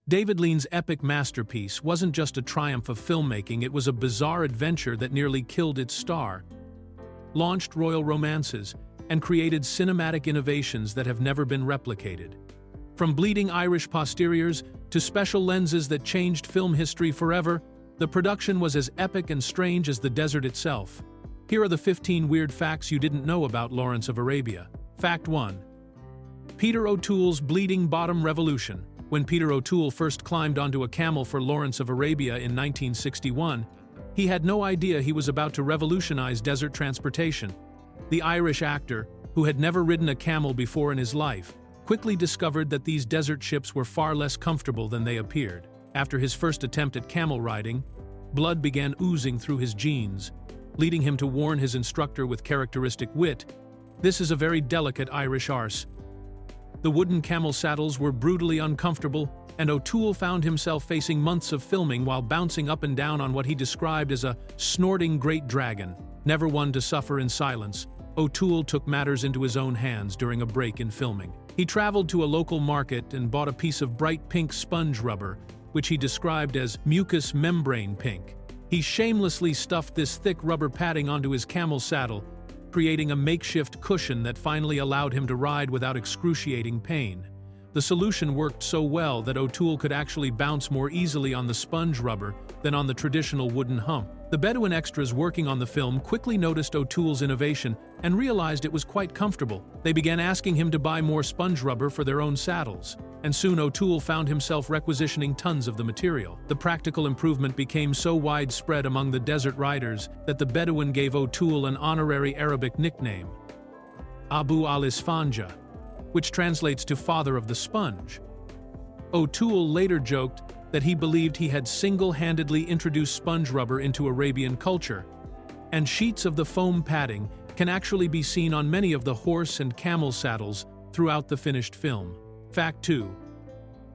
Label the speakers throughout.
Speaker 1: David Lean's epic masterpiece wasn't just a triumph of filmmaking, it was a bizarre adventure that nearly killed its star, launched royal romances, and created cinematic innovations that have never been replicated. From bleeding Irish posteriors to special lenses that changed film history forever, the production was as epic and strange as the desert itself. Here are the 15 weird facts you didn't know about Lawrence of Arabia. Fact 1. Peter O'Toole's bleeding bottom revolution. When Peter O'Toole first climbed onto a camel for Lawrence of Arabia in 1961, he had no idea he was about to revolutionize desert transportation. The Irish actor, who had never ridden a camel before in his life, quickly discovered that these desert ships were far less comfortable than they appeared. After his first attempt at camel riding, blood began oozing through his jeans, leading him to warn his instructor with characteristic wit, "This is a very delicate Irish arse." The wooden camel saddles were brutally uncomfortable, and O'Toole found himself facing months of filming while bouncing up and down on what he described as a snorting great dragon. Never one to suffer in silence, O'Toole took matters into his own hands during a break in filming. He traveled to a local market and bought a piece of bright pink sponge rubber, which he described as mucous membrane pink. He shamelessly stuffed this thick rubber padding onto his camel saddle, creating a makeshift cushion that finally allowed him to ride without excruciating pain. The solution worked so well that O'Toole could actually bounce more easily on the sponge rubber than on the traditional wooden hump. The Bedouin extras working on the film quickly noticed O'Toole's innovation and realized it was quite comfortable. They began asking him to buy more sponge rubber for their own saddles, and soon O'Toole found himself requisitioning tons of the material. The practical improvement became so widespread among the desert riders that the Bedouin gave O'Toole an honorary Arabic nickname, Abu al-Isfanja, which translates to father of the sponge. O'Toole later joked that he believed he had single-handedly introduced sponge rubber into Arabian culture, and sheets of the foam padding can actually be seen on many of the horse and camel saddles throughout the finished film. Fact 2.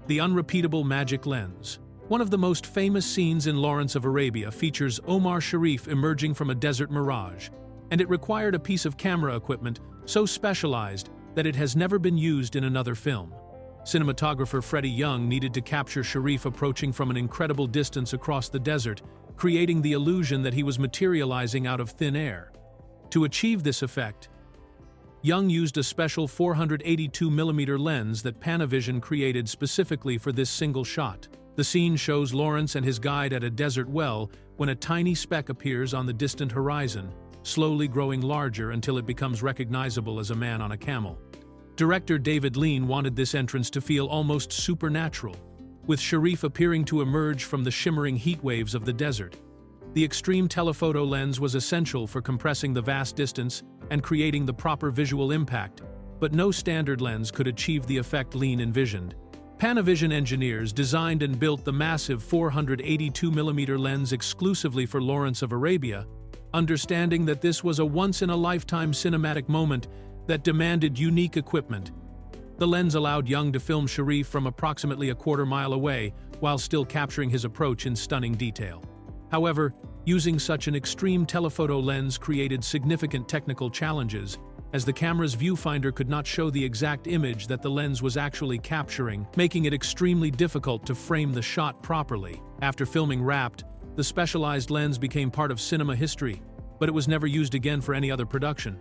Speaker 1: The unrepeatable magic lens. One of the most famous scenes in Lawrence of Arabia features Omar Sharif emerging from a desert mirage, and it required a piece of camera equipment so specialized that it has never been used in another film. Cinematographer Freddie Young needed to capture Sharif approaching from an incredible distance across the desert, creating the illusion that he was materializing out of thin air. To achieve this effect, Young used a special 482mm lens that Panavision created specifically for this single shot. The scene shows Lawrence and his guide at a desert well when a tiny speck appears on the distant horizon, slowly growing larger until it becomes recognizable as a man on a camel. Director David Lean wanted this entrance to feel almost supernatural, with Sharif appearing to emerge from the shimmering heat waves of the desert. The extreme telephoto lens was essential for compressing the vast distance and creating the proper visual impact, but no standard lens could achieve the effect Lean envisioned. Panavision engineers designed and built the massive 482mm lens exclusively for Lawrence of Arabia, understanding that this was a once-in-a-lifetime cinematic moment that demanded unique equipment. The lens allowed Young to film Sharif from approximately a quarter-mile away while still capturing his approach in stunning detail. However, using such an extreme telephoto lens created significant technical challenges, as the camera's viewfinder could not show the exact image that the lens was actually capturing, making it extremely difficult to frame the shot properly. After filming wrapped, the specialized lens became part of cinema history, but it was never used again for any other production.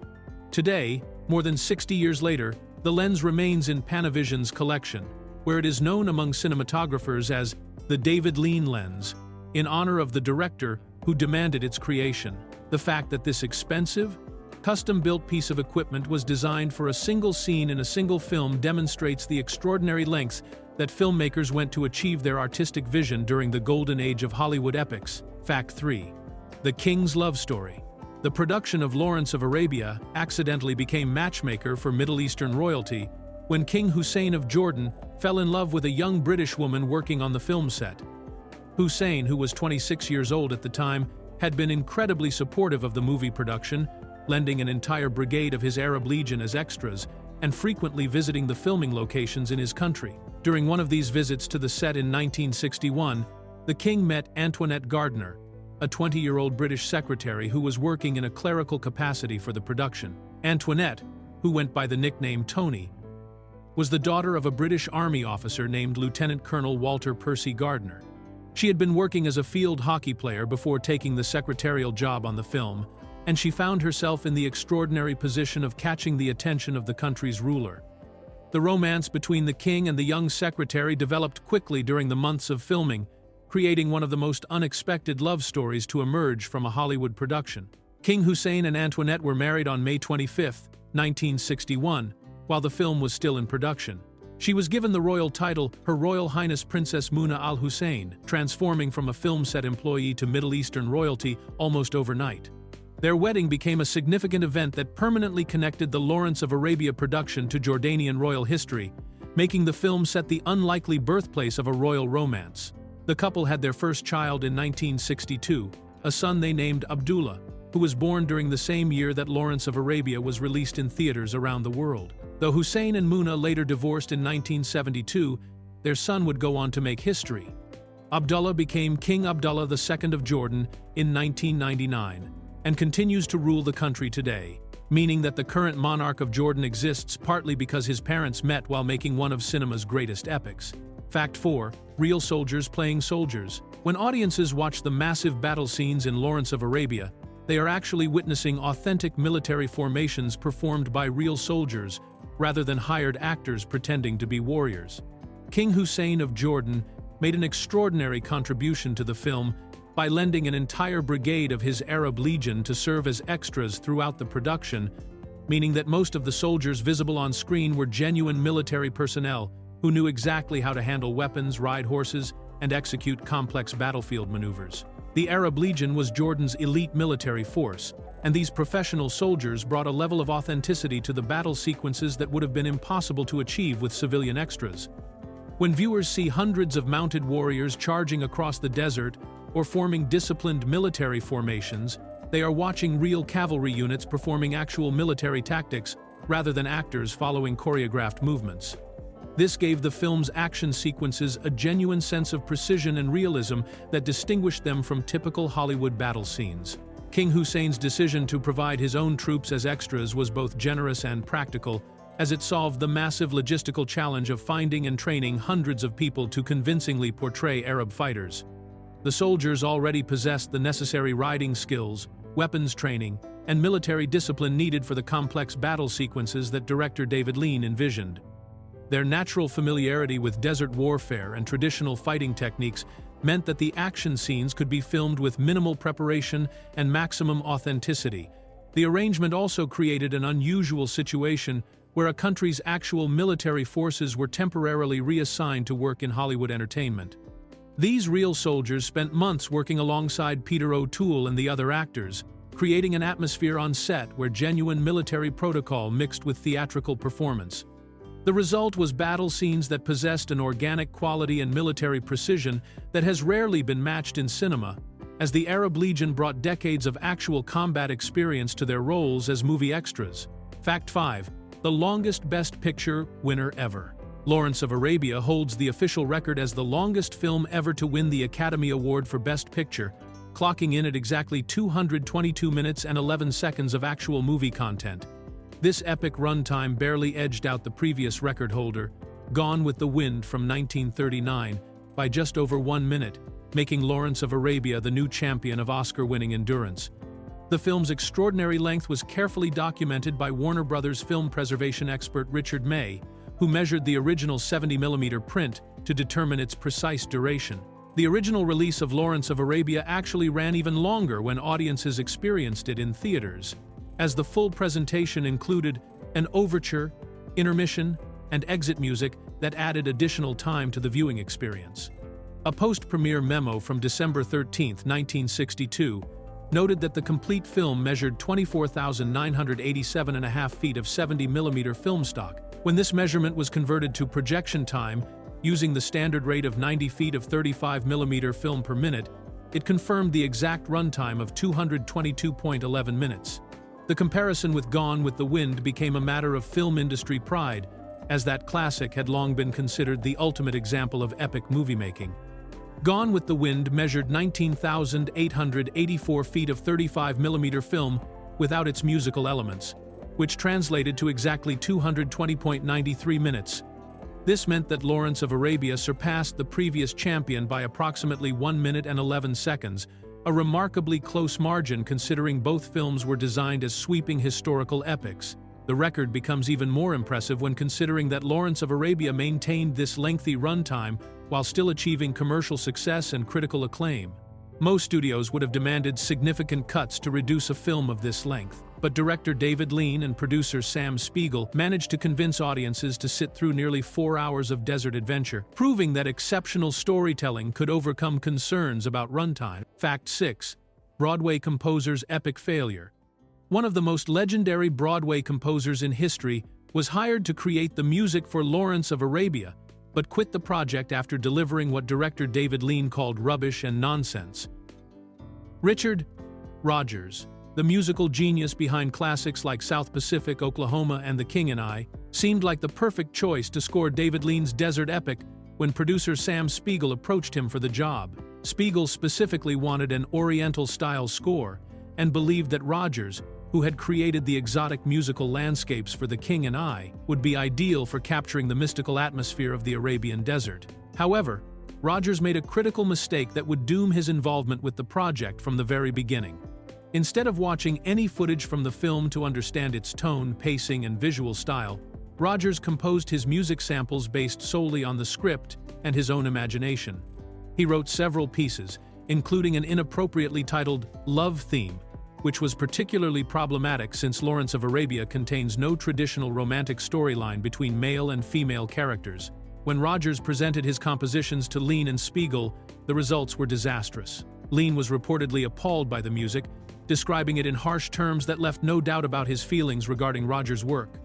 Speaker 1: Today, more than 60 years later, the lens remains in Panavision's collection, where it is known among cinematographers as the David Lean lens, in honor of the director who demanded its creation. The fact that this expensive, custom-built piece of equipment was designed for a single scene in a single film demonstrates the extraordinary lengths that filmmakers went to achieve their artistic vision during the golden age of Hollywood epics. Fact 3. The King's Love Story. The production of Lawrence of Arabia accidentally became matchmaker for Middle Eastern royalty when King Hussein of Jordan fell in love with a young British woman working on the film set. Hussein, who was 26 years old at the time, had been incredibly supportive of the movie production, lending an entire brigade of his Arab Legion as extras and frequently visiting the filming locations in his country. During one of these visits to the set in 1961, the king met Antoinette Gardner, a 20-year-old British secretary who was working in a clerical capacity for the production. Antoinette, who went by the nickname Tony, was the daughter of a British Army officer named Lieutenant Colonel Walter Percy Gardner. She had been working as a field hockey player before taking the secretarial job on the film, and she found herself in the extraordinary position of catching the attention of the country's ruler. The romance between the king and the young secretary developed quickly during the months of filming, creating one of the most unexpected love stories to emerge from a Hollywood production. King Hussein and Antoinette were married on May 25, 1961, while the film was still in production. She was given the royal title, Her Royal Highness Princess Muna al-Hussein, transforming from a film set employee to Middle Eastern royalty almost overnight. Their wedding became a significant event that permanently connected the Lawrence of Arabia production to Jordanian royal history, making the film set the unlikely birthplace of a royal romance. The couple had their first child in 1962, a son they named Abdullah, who was born during the same year that Lawrence of Arabia was released in theaters around the world. Though Hussein and Muna later divorced in 1972, their son would go on to make history. Abdullah became King Abdullah II of Jordan in 1999 and continues to rule the country today, meaning that the current monarch of Jordan exists partly because his parents met while making one of cinema's greatest epics. Fact 4. Real soldiers playing soldiers. When audiences watch the massive battle scenes in Lawrence of Arabia, they are actually witnessing authentic military formations performed by real soldiers rather than hired actors pretending to be warriors. King Hussein of Jordan made an extraordinary contribution to the film by lending an entire brigade of his Arab legion to serve as extras throughout the production, meaning that most of the soldiers visible on screen were genuine military personnel who knew exactly how to handle weapons, ride horses, and execute complex battlefield maneuvers. The Arab Legion was Jordan's elite military force, and these professional soldiers brought a level of authenticity to the battle sequences that would have been impossible to achieve with civilian extras. When viewers see hundreds of mounted warriors charging across the desert or forming disciplined military formations, they are watching real cavalry units performing actual military tactics rather than actors following choreographed movements. This gave the film's action sequences a genuine sense of precision and realism that distinguished them from typical Hollywood battle scenes. King Hussein's decision to provide his own troops as extras was both generous and practical, as it solved the massive logistical challenge of finding and training hundreds of people to convincingly portray Arab fighters. The soldiers already possessed the necessary riding skills, weapons training, and military discipline needed for the complex battle sequences that director David Lean envisioned. Their natural familiarity with desert warfare and traditional fighting techniques meant that the action scenes could be filmed with minimal preparation and maximum authenticity. The arrangement also created an unusual situation where a country's actual military forces were temporarily reassigned to work in Hollywood entertainment. These real soldiers spent months working alongside Peter O'Toole and the other actors, creating an atmosphere on set where genuine military protocol mixed with theatrical performance. The result was battle scenes that possessed an organic quality and military precision that has rarely been matched in cinema, as the Arab Legion brought decades of actual combat experience to their roles as movie extras. Fact 5. The longest Best Picture winner ever. Lawrence of Arabia holds the official record as the longest film ever to win the Academy Award for Best Picture, clocking in at exactly 222 minutes and 11 seconds of actual movie content. This epic runtime barely edged out the previous record holder, Gone with the Wind from 1939, by just over 1 minute, making Lawrence of Arabia the new champion of Oscar-winning endurance. The film's extraordinary length was carefully documented by Warner Brothers film preservation expert Richard May, who measured the original 70mm print to determine its precise duration. The original release of Lawrence of Arabia actually ran even longer when audiences experienced it in theaters, as the full presentation included an overture, intermission, and exit music that added additional time to the viewing experience. A post-premiere memo from December 13, 1962, noted that the complete film measured 24,987.5 feet of 70mm film stock. When this measurement was converted to projection time, using the standard rate of 90 feet of 35mm film per minute, it confirmed the exact runtime of 222.11 minutes. The comparison with Gone with the Wind became a matter of film industry pride, as that classic had long been considered the ultimate example of epic movie-making. Gone with the Wind measured 19,884 feet of 35mm film without its musical elements, which translated to exactly 220.93 minutes, This meant that Lawrence of Arabia surpassed the previous champion by approximately 1 minute and 11 seconds, a remarkably close margin considering both films were designed as sweeping historical epics. The record becomes even more impressive when considering that Lawrence of Arabia maintained this lengthy runtime while still achieving commercial success and critical acclaim. Most studios would have demanded significant cuts to reduce a film of this length, but director David Lean and producer Sam Spiegel managed to convince audiences to sit through nearly 4 hours of desert adventure, proving that exceptional storytelling could overcome concerns about runtime. Fact 6. Broadway composer's epic failure. One of the most legendary Broadway composers in history was hired to create the music for Lawrence of Arabia, but quit the project after delivering what director David Lean called rubbish and nonsense. Richard Rodgers, the musical genius behind classics like South Pacific, Oklahoma, and The King and I, seemed like the perfect choice to score David Lean's desert epic when producer Sam Spiegel approached him for the job. Spiegel specifically wanted an Oriental-style score and believed that Rodgers, who had created the exotic musical landscapes for The King and I, would be ideal for capturing the mystical atmosphere of the Arabian desert. However, Rodgers made a critical mistake that would doom his involvement with the project from the very beginning. Instead of watching any footage from the film to understand its tone, pacing, and visual style, Rodgers composed his music samples based solely on the script and his own imagination. He wrote several pieces, including an inappropriately titled Love Theme, which was particularly problematic since Lawrence of Arabia contains no traditional romantic storyline between male and female characters. When Rodgers presented his compositions to Lean and Spiegel, the results were disastrous. Lean was reportedly appalled by the music, describing it in harsh terms that left no doubt about his feelings regarding Rodgers' work.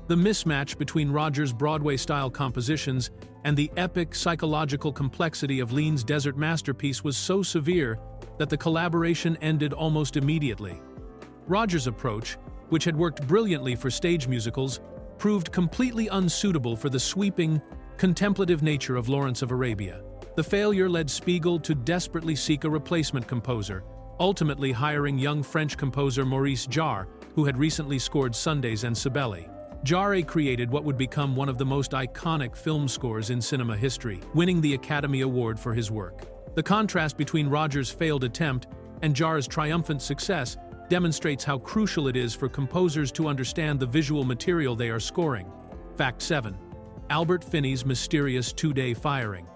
Speaker 1: The mismatch between Rodgers' Broadway-style compositions and the epic psychological complexity of Lean's desert masterpiece was so severe that the collaboration ended almost immediately. Rodgers' approach, which had worked brilliantly for stage musicals, proved completely unsuitable for the sweeping, contemplative nature of Lawrence of Arabia. The failure led Spiegel to desperately seek a replacement composer, ultimately hiring young French composer Maurice Jarre, who had recently scored Sundays and Cybele. Jarre created what would become one of the most iconic film scores in cinema history, winning the Academy Award for his work. The contrast between Rodgers' failed attempt and Jarre's triumphant success demonstrates how crucial it is for composers to understand the visual material they are scoring. Fact 7. Albert Finney's mysterious two-day firing.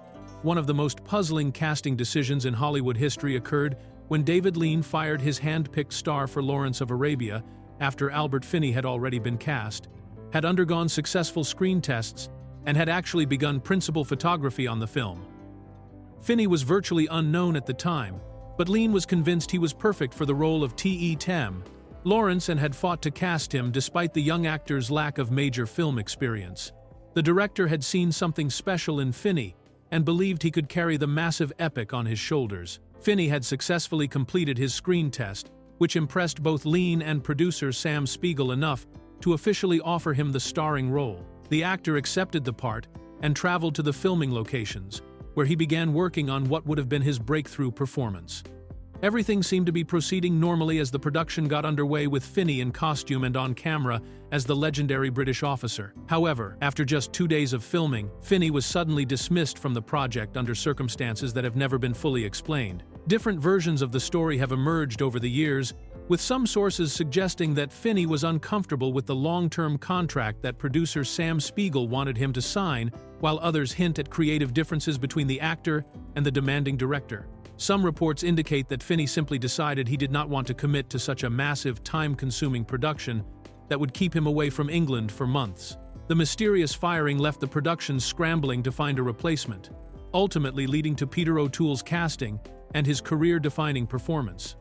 Speaker 1: One of the most puzzling casting decisions in Hollywood history occurred when David Lean fired his hand-picked star for Lawrence of Arabia after Albert Finney had already been cast, had undergone successful screen tests, and had actually begun principal photography on the film. Finney was virtually unknown at the time, but Lean was convinced he was perfect for the role of T.E. Tem, Lawrence, and had fought to cast him despite the young actor's lack of major film experience. The director had seen something special in Finney and believed he could carry the massive epic on his shoulders. Finney had successfully completed his screen test, which impressed both Lean and producer Sam Spiegel enough to officially offer him the starring role. The actor accepted the part and traveled to the filming locations, where he began working on what would have been his breakthrough performance. Everything seemed to be proceeding normally as the production got underway, with Finney in costume and on camera as the legendary British officer. However, after just 2 days of filming, Finney was suddenly dismissed from the project under circumstances that have never been fully explained. Different versions of the story have emerged over the years, with some sources suggesting that Finney was uncomfortable with the long-term contract that producer Sam Spiegel wanted him to sign, while others hint at creative differences between the actor and the demanding director. Some reports indicate that Finney simply decided he did not want to commit to such a massive, time-consuming production that would keep him away from England for months. The mysterious firing left the production scrambling to find a replacement, ultimately leading to Peter O'Toole's casting and his career-defining performance.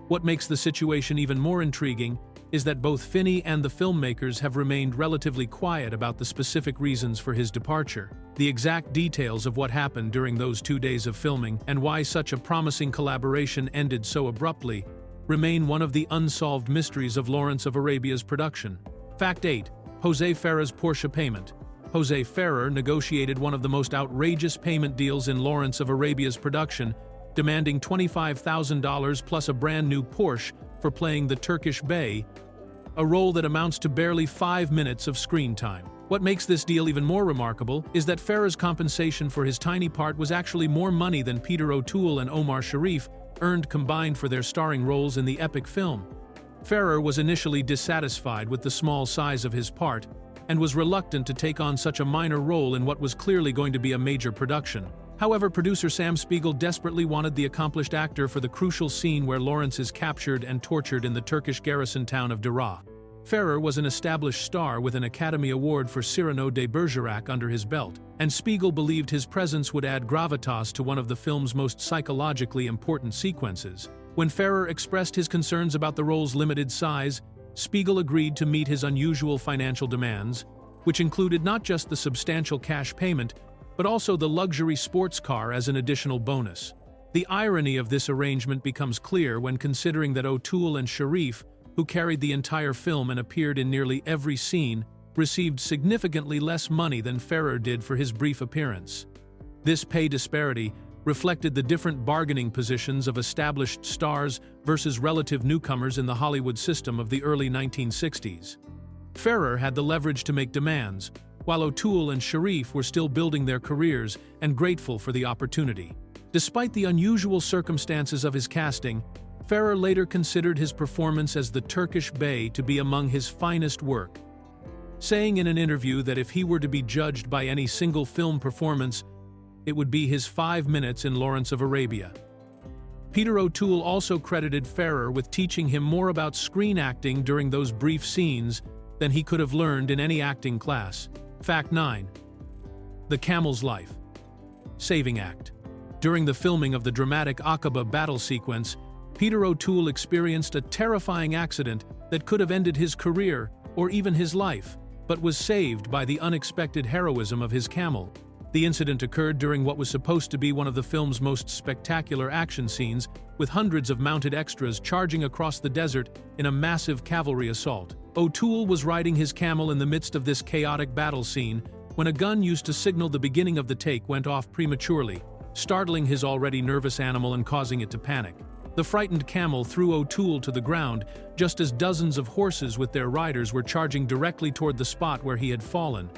Speaker 1: What makes the situation even more intriguing is that both Finney and the filmmakers have remained relatively quiet about the specific reasons for his departure. The exact details of what happened during those 2 days of filming and why such a promising collaboration ended so abruptly remain one of the unsolved mysteries of Lawrence of Arabia's production. Fact 8. Jose Ferrer's Porsche payment. Jose Ferrer negotiated one of the most outrageous payment deals in Lawrence of Arabia's production, demanding $25,000 plus a brand new Porsche for playing the Turkish Bey, a role that amounts to barely 5 minutes of screen time. What makes this deal even more remarkable is that Farrer's compensation for his tiny part was actually more money than Peter O'Toole and Omar Sharif earned combined for their starring roles in the epic film. Farrer was initially dissatisfied with the small size of his part and was reluctant to take on such a minor role in what was clearly going to be a major production. However, producer Sam Spiegel desperately wanted the accomplished actor for the crucial scene where Lawrence is captured and tortured in the Turkish garrison town of Daraa. Farrer was an established star with an Academy Award for Cyrano de Bergerac under his belt, and Spiegel believed his presence would add gravitas to one of the film's most psychologically important sequences. When Farrer expressed his concerns about the role's limited size, Spiegel agreed to meet his unusual financial demands, which included not just the substantial cash payment, but also the luxury sports car as an additional bonus. The irony of this arrangement becomes clear when considering that O'Toole and Sharif, who carried the entire film and appeared in nearly every scene, received significantly less money than Farrer did for his brief appearance. This pay disparity reflected the different bargaining positions of established stars versus relative newcomers in the Hollywood system of the early 1960s. Farrer had the leverage to make demands, while O'Toole and Sharif were still building their careers and grateful for the opportunity. Despite the unusual circumstances of his casting, Farrer later considered his performance as the Turkish Bey to be among his finest work, saying in an interview that if he were to be judged by any single film performance, it would be his 5 minutes in Lawrence of Arabia. Peter O'Toole also credited Farrer with teaching him more about screen acting during those brief scenes than he could have learned in any acting class. Fact 9. The Camel's Life. Saving Act. During the filming of the dramatic Aqaba battle sequence, Peter O'Toole experienced a terrifying accident that could have ended his career or even his life, but was saved by the unexpected heroism of his camel. The incident occurred during what was supposed to be one of the film's most spectacular action scenes, with hundreds of mounted extras charging across the desert in a massive cavalry assault. O'Toole was riding his camel in the midst of this chaotic battle scene when a gun used to signal the beginning of the take went off prematurely, startling his already nervous animal and causing it to panic. The frightened camel threw O'Toole to the ground, just as dozens of horses with their riders were charging directly toward the spot where he had fallen.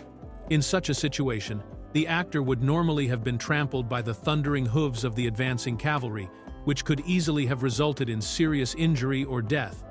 Speaker 1: In such a situation, the actor would normally have been trampled by the thundering hooves of the advancing cavalry, which could easily have resulted in serious injury or death.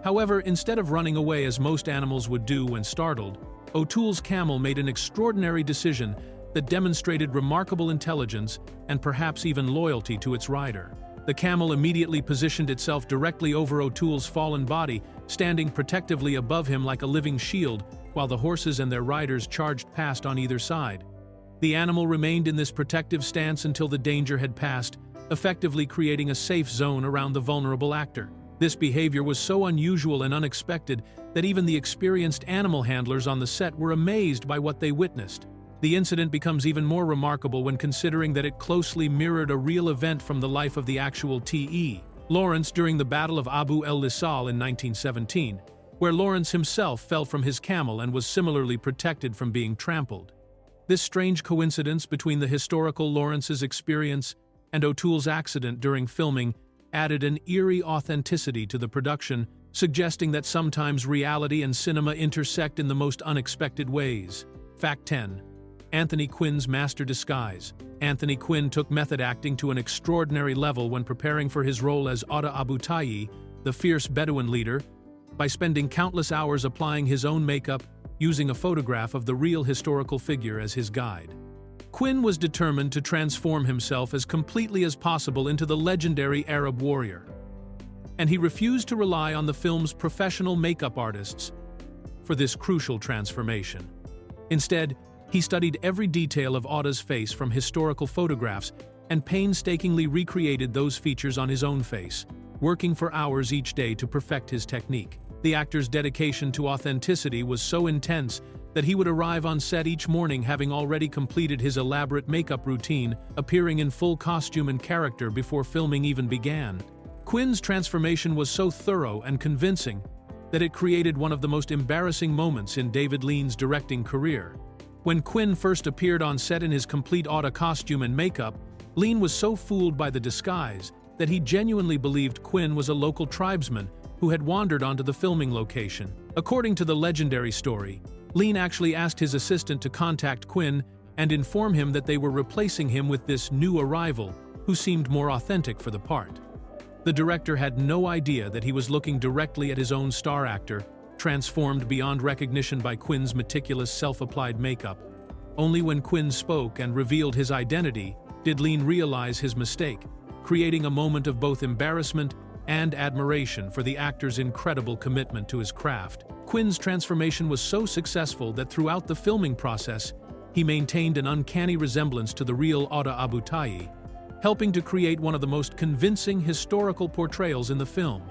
Speaker 1: However, instead of running away as most animals would do when startled, O'Toole's camel made an extraordinary decision that demonstrated remarkable intelligence and perhaps even loyalty to its rider. The camel immediately positioned itself directly over O'Toole's fallen body, standing protectively above him like a living shield, while the horses and their riders charged past on either side. The animal remained in this protective stance until the danger had passed, effectively creating a safe zone around the vulnerable actor. This behavior was so unusual and unexpected that even the experienced animal handlers on the set were amazed by what they witnessed. The incident becomes even more remarkable when considering that it closely mirrored a real event from the life of the actual T.E. Lawrence during the Battle of Abu el-Lisal in 1917, where Lawrence himself fell from his camel and was similarly protected from being trampled. This strange coincidence between the historical Lawrence's experience and O'Toole's accident during filming added an eerie authenticity to the production, suggesting that sometimes reality and cinema intersect in the most unexpected ways. Fact 10. Anthony Quinn's master disguise. Anthony Quinn took method acting to an extraordinary level when preparing for his role as Ata Abu Tayyi, the fierce Bedouin leader, by spending countless hours applying his own makeup, using a photograph of the real historical figure as his guide. Quinn was determined to transform himself as completely as possible into the legendary Arab warrior, and he refused to rely on the film's professional makeup artists for this crucial transformation. Instead, he studied every detail of Ata's face from historical photographs and painstakingly recreated those features on his own face, working for hours each day to perfect his technique. The actor's dedication to authenticity was so intense that he would arrive on set each morning having already completed his elaborate makeup routine, appearing in full costume and character before filming even began. Quinn's transformation was so thorough and convincing that it created one of the most embarrassing moments in David Lean's directing career. When Quinn first appeared on set in his complete Ata costume and makeup, Lean was so fooled by the disguise that he genuinely believed Quinn was a local tribesman who had wandered onto the filming location. According to the legendary story, Lean actually asked his assistant to contact Quinn and inform him that they were replacing him with this new arrival, who seemed more authentic for the part. The director had no idea that he was looking directly at his own star actor, transformed beyond recognition by Quinn's meticulous self-applied makeup. Only when Quinn spoke and revealed his identity did Lean realize his mistake, creating a moment of both embarrassment and admiration for the actor's incredible commitment to his craft. Quinn's transformation was so successful that throughout the filming process, he maintained an uncanny resemblance to the real Ata Abutayi, helping to create one of the most convincing historical portrayals in the film.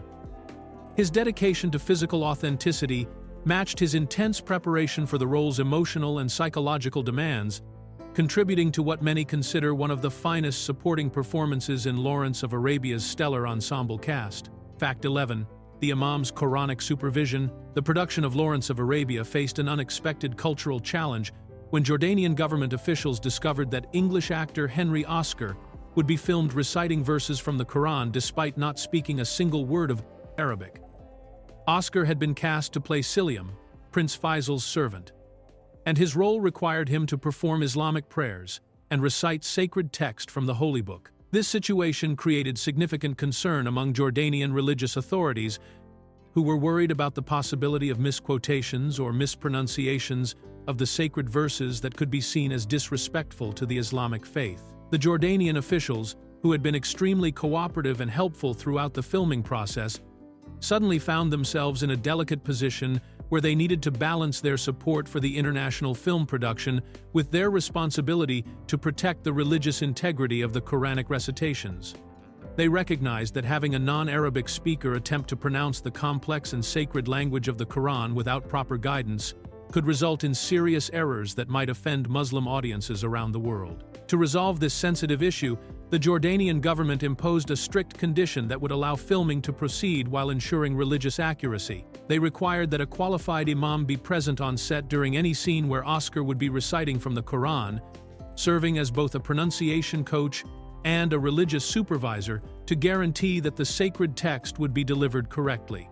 Speaker 1: His dedication to physical authenticity matched his intense preparation for the role's emotional and psychological demands, contributing to what many consider one of the finest supporting performances in Lawrence of Arabia's stellar ensemble cast. Fact 11. The Imam's Quranic supervision. The production of Lawrence of Arabia faced an unexpected cultural challenge when Jordanian government officials discovered that English actor Henry Oscar would be filmed reciting verses from the Quran despite not speaking a single word of Arabic. Oscar had been cast to play Selim, Prince Faisal's servant, and his role required him to perform Islamic prayers and recite sacred text from the Holy Book. This situation created significant concern among Jordanian religious authorities, who were worried about the possibility of misquotations or mispronunciations of the sacred verses that could be seen as disrespectful to the Islamic faith. The Jordanian officials, who had been extremely cooperative and helpful throughout the filming process, suddenly found themselves in a delicate position where they needed to balance their support for the international film production with their responsibility to protect the religious integrity of the Quranic recitations. They recognized that having a non-Arabic speaker attempt to pronounce the complex and sacred language of the Quran without proper guidance could result in serious errors that might offend Muslim audiences around the world. To resolve this sensitive issue, the Jordanian government imposed a strict condition that would allow filming to proceed while ensuring religious accuracy. They required that a qualified imam be present on set during any scene where Oscar would be reciting from the Quran, serving as both a pronunciation coach and a religious supervisor to guarantee that the sacred text would be delivered correctly.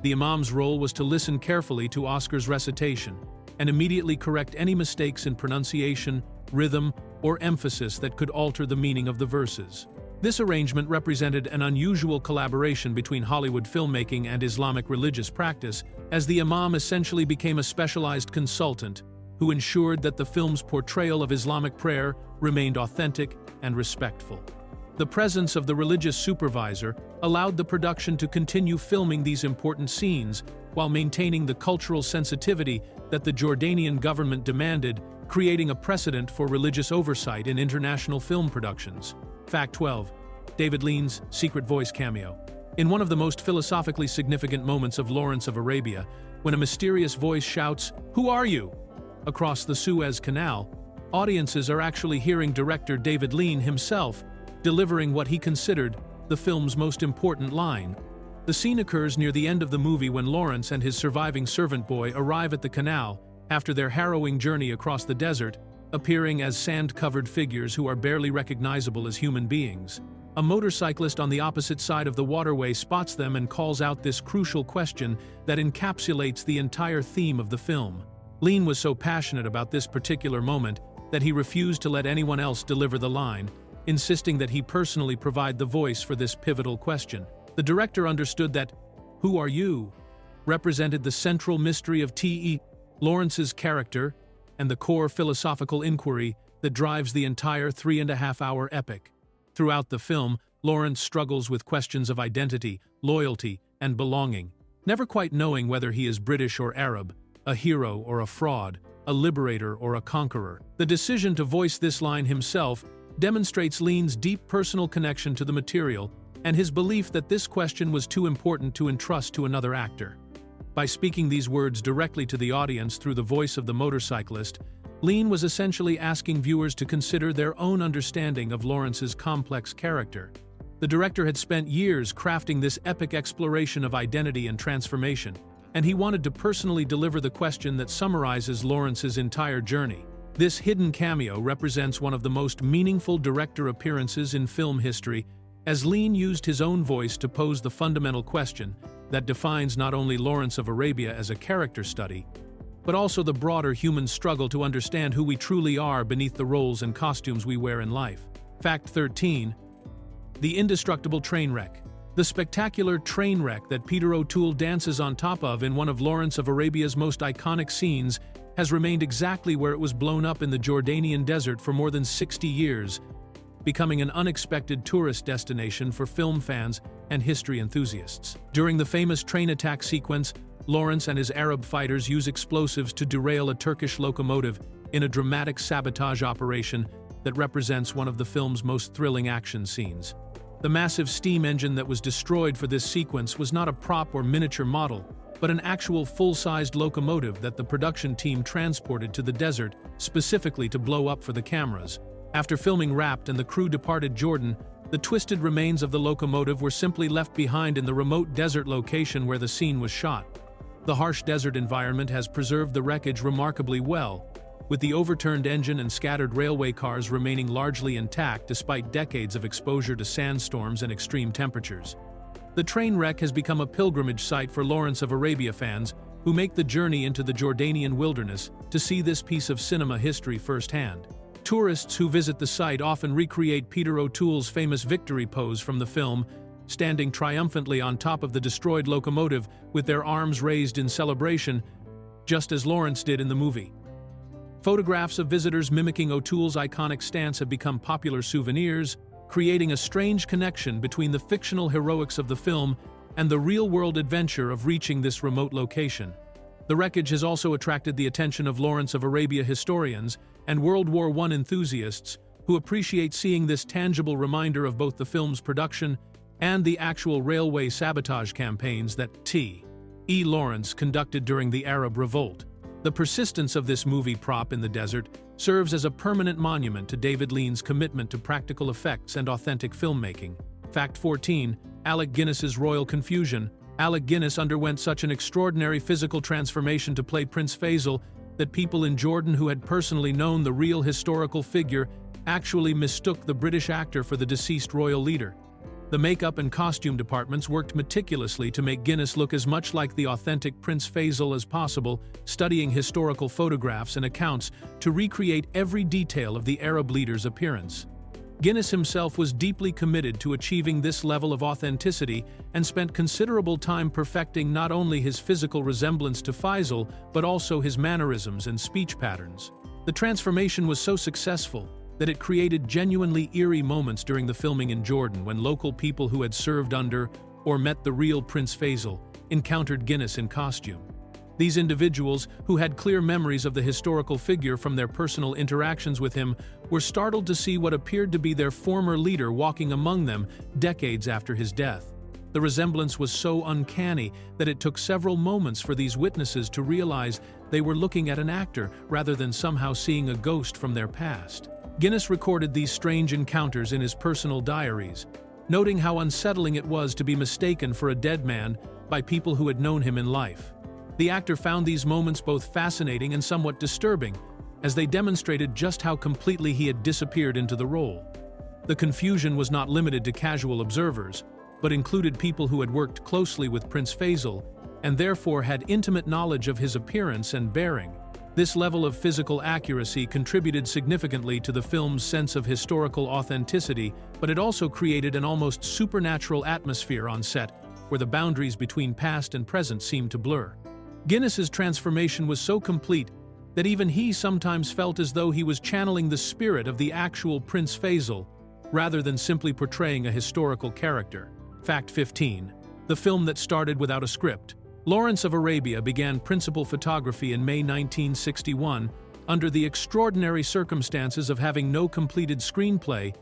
Speaker 1: The imam's role was to listen carefully to Oscar's recitation and immediately correct any mistakes in pronunciation, rhythm, or emphasis that could alter the meaning of the verses. This arrangement represented an unusual collaboration between Hollywood filmmaking and Islamic religious practice, as the imam essentially became a specialized consultant who ensured that the film's portrayal of Islamic prayer remained authentic and respectful. The presence of the religious supervisor allowed the production to continue filming these important scenes while maintaining the cultural sensitivity that the Jordanian government demanded, creating a precedent for religious oversight in international film productions. Fact 12. David Lean's secret voice cameo. In one of the most philosophically significant moments of Lawrence of Arabia, when a mysterious voice shouts, "Who are you?" across the Suez Canal, audiences are actually hearing director David Lean himself delivering what he considered the film's most important line. The scene occurs near the end of the movie when Lawrence and his surviving servant boy arrive at the canal after their harrowing journey across the desert, appearing as sand-covered figures who are barely recognizable as human beings. A motorcyclist on the opposite side of the waterway spots them and calls out this crucial question that encapsulates the entire theme of the film. Lean was so passionate about this particular moment that he refused to let anyone else deliver the line, insisting that he personally provide the voice for this pivotal question. The director understood that "Who are you?" represented the central mystery of T.E. Lawrence's character and the core philosophical inquiry that drives the entire 3.5-hour epic. Throughout the film, Lawrence struggles with questions of identity, loyalty, and belonging, never quite knowing whether he is British or Arab, a hero or a fraud, a liberator or a conqueror. The decision to voice this line himself demonstrates Lean's deep personal connection to the material and his belief that this question was too important to entrust to another actor. By speaking these words directly to the audience through the voice of the motorcyclist, Lean was essentially asking viewers to consider their own understanding of Lawrence's complex character. The director had spent years crafting this epic exploration of identity and transformation, and he wanted to personally deliver the question that summarizes Lawrence's entire journey. This hidden cameo represents one of the most meaningful director appearances in film history, as Lean used his own voice to pose the fundamental question that defines not only Lawrence of Arabia as a character study, but also the broader human struggle to understand who we truly are beneath the roles and costumes we wear in life. Fact 13. The indestructible train wreck. The spectacular train wreck that Peter O'Toole dances on top of in one of Lawrence of Arabia's most iconic scenes has remained exactly where it was blown up in the Jordanian desert for more than 60 years, becoming an unexpected tourist destination for film fans and history enthusiasts. During the famous train attack sequence, Lawrence and his Arab fighters use explosives to derail a Turkish locomotive in a dramatic sabotage operation that represents one of the film's most thrilling action scenes. The massive steam engine that was destroyed for this sequence was not a prop or miniature model, but an actual full-sized locomotive that the production team transported to the desert specifically to blow up for the cameras. After filming wrapped and the crew departed Jordan, the twisted remains of the locomotive were simply left behind in the remote desert location where the scene was shot. The harsh desert environment has preserved the wreckage remarkably well, with the overturned engine and scattered railway cars remaining largely intact despite decades of exposure to sandstorms and extreme temperatures. The train wreck has become a pilgrimage site for Lawrence of Arabia fans who make the journey into the Jordanian wilderness to see this piece of cinema history firsthand. Tourists who visit the site often recreate Peter O'Toole's famous victory pose from the film, standing triumphantly on top of the destroyed locomotive with their arms raised in celebration, just as Lawrence did in the movie. Photographs of visitors mimicking O'Toole's iconic stance have become popular souvenirs, creating a strange connection between the fictional heroics of the film and the real-world adventure of reaching this remote location. The wreckage has also attracted the attention of Lawrence of Arabia historians and World War I enthusiasts who appreciate seeing this tangible reminder of both the film's production and the actual railway sabotage campaigns that T.E. Lawrence conducted during the Arab Revolt. The persistence of this movie prop in the desert serves as a permanent monument to David Lean's commitment to practical effects and authentic filmmaking. Fact 14. Alec Guinness's royal confusion. Alec Guinness underwent such an extraordinary physical transformation to play Prince Faisal that people in Jordan who had personally known the real historical figure actually mistook the British actor for the deceased royal leader. The makeup and costume departments worked meticulously to make Guinness look as much like the authentic Prince Faisal as possible, studying historical photographs and accounts to recreate every detail of the Arab leader's appearance. Guinness himself was deeply committed to achieving this level of authenticity and spent considerable time perfecting not only his physical resemblance to Faisal, but also his mannerisms and speech patterns. The transformation was so successful that it created genuinely eerie moments during the filming in Jordan when local people who had served under or met the real Prince Faisal encountered Guinness in costume. These individuals, who had clear memories of the historical figure from their personal interactions with him, were startled to see what appeared to be their former leader walking among them decades after his death. The resemblance was so uncanny that it took several moments for these witnesses to realize they were looking at an actor rather than somehow seeing a ghost from their past. Guinness recorded these strange encounters in his personal diaries, noting how unsettling it was to be mistaken for a dead man by people who had known him in life. The actor found these moments both fascinating and somewhat disturbing, as they demonstrated just how completely he had disappeared into the role. The confusion was not limited to casual observers, but included people who had worked closely with Prince Faisal and therefore had intimate knowledge of his appearance and bearing. This level of physical accuracy contributed significantly to the film's sense of historical authenticity, but it also created an almost supernatural atmosphere on set, where the boundaries between past and present seemed to blur. Guinness's transformation was so complete that even he sometimes felt as though he was channeling the spirit of the actual Prince Faisal, rather than simply portraying a historical character. Fact 15. The film that started without a script. Lawrence of Arabia began principal photography in May 1961 under the extraordinary circumstances of having no completed screenplay,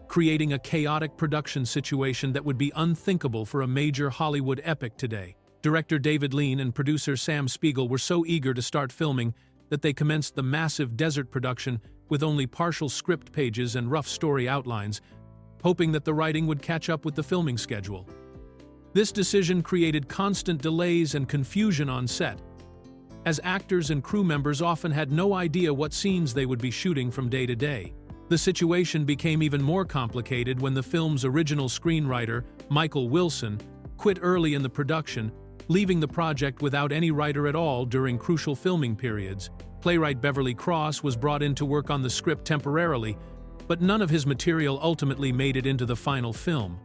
Speaker 1: creating a chaotic production situation that would be unthinkable for a major Hollywood epic today. Director David Lean and producer Sam Spiegel were so eager to start filming that they commenced the massive desert production with only partial script pages and rough story outlines, hoping that the writing would catch up with the filming schedule. This decision created constant delays and confusion on set, as actors and crew members often had no idea what scenes they would be shooting from day to day. The situation became even more complicated when the film's original screenwriter, Michael Wilson, quit early in the production, leaving the project without any writer at all during crucial filming periods. Playwright Beverly Cross was brought in to work on the script temporarily, but none of his material ultimately made it into the final film.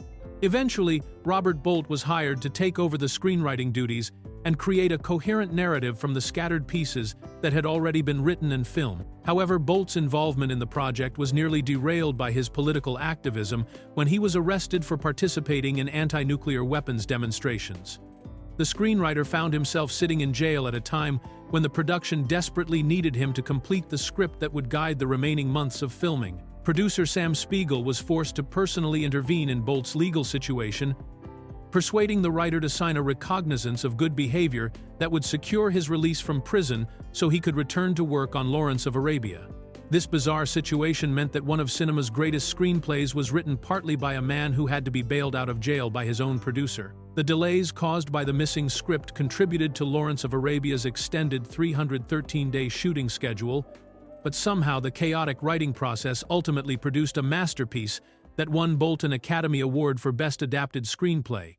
Speaker 1: Eventually, Robert Bolt was hired to take over the screenwriting duties and create a coherent narrative from the scattered pieces that had already been written and filmed. However, Bolt's involvement in the project was nearly derailed by his political activism when he was arrested for participating in anti-nuclear weapons demonstrations. The screenwriter found himself sitting in jail at a time when the production desperately needed him to complete the script that would guide the remaining months of filming. Producer Sam Spiegel was forced to personally intervene in Bolt's legal situation, persuading the writer to sign a recognizance of good behavior that would secure his release from prison so he could return to work on Lawrence of Arabia. This bizarre situation meant that one of cinema's greatest screenplays was written partly by a man who had to be bailed out of jail by his own producer. The delays caused by the missing script contributed to Lawrence of Arabia's extended 313-day shooting schedule, but somehow the chaotic writing process ultimately produced a masterpiece that won Bolt an Academy Award for Best Adapted Screenplay.